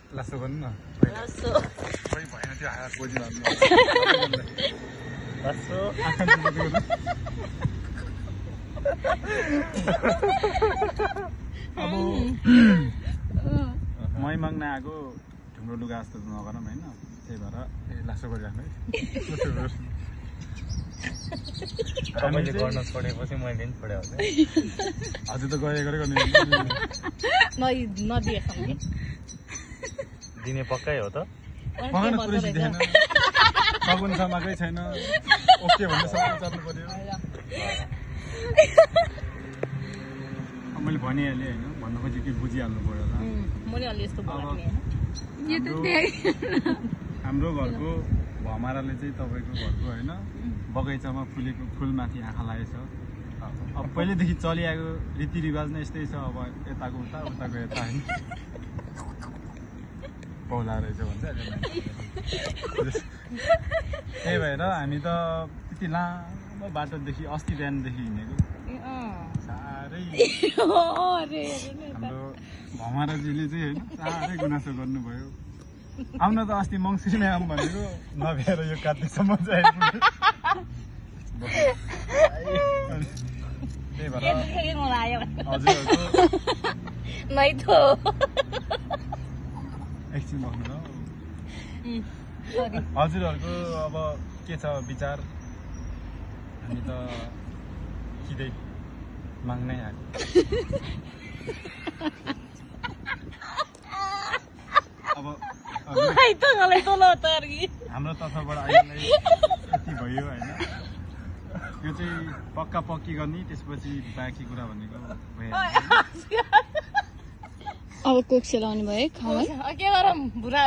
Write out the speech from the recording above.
लासो गर्नु न लासो खै भएन त्यो हात बोजी लाग्नु लासो अब मै माग्न आएको ढुङ्ग्रो लुगा जस्तो नगरौँ होइन त्यही भएर लासो गरिराख्नु है तपाईँले गर्न छोडेपछि मैले पनि छोड्यो होला हजुर त गए गरेको नदिएसँग दिने पक्कै हो त पकाउन पुरै सिधेन सगुन समाकै छैन ओके भन्ने सबै चल्नु पर्यो मैले भनिहालेँ होइन भन्नु खोजेँ कि बुझिहाल्नु पर्यो होला हाम्रो घरको भमराले चाहिँ तपाईँको घरको होइन बगैँचामा फुलेको फुलमाथि आँखा लागेछ अब पहिल्यैदेखि चलिआएको रीतिरिवाज नै यस्तै छ अब यताको उता उताको यता होइन पौला रहेछ भन्छ त्यही भएर हामी त त्यति लामो बाटोदेखि अस्ति बिहानदेखि हिँडेको साह्रै हाम्रो भमराजीले चाहिँ होइन साह्रै गुनासो गर्नुभयो आउन त अस्ति मङ्सिरमै आऊँ भनेको नभएर यो कार्तिकसम्म चाहिँ त्यही भएर हजुरहरूको एकछिन बस्नु ल हजुरहरूको अब के छ विचार हामी त खिँदै माग्नै आयो अब हाम्रो तर्फबाट अहिलेलाई यति भयो होइन यो चाहिँ पक्का पक्की गर्ने त्यसपछि बाँकी कुरा भनेको अब कोक सेलाउने भयो खाऊ के गरौँ बुढा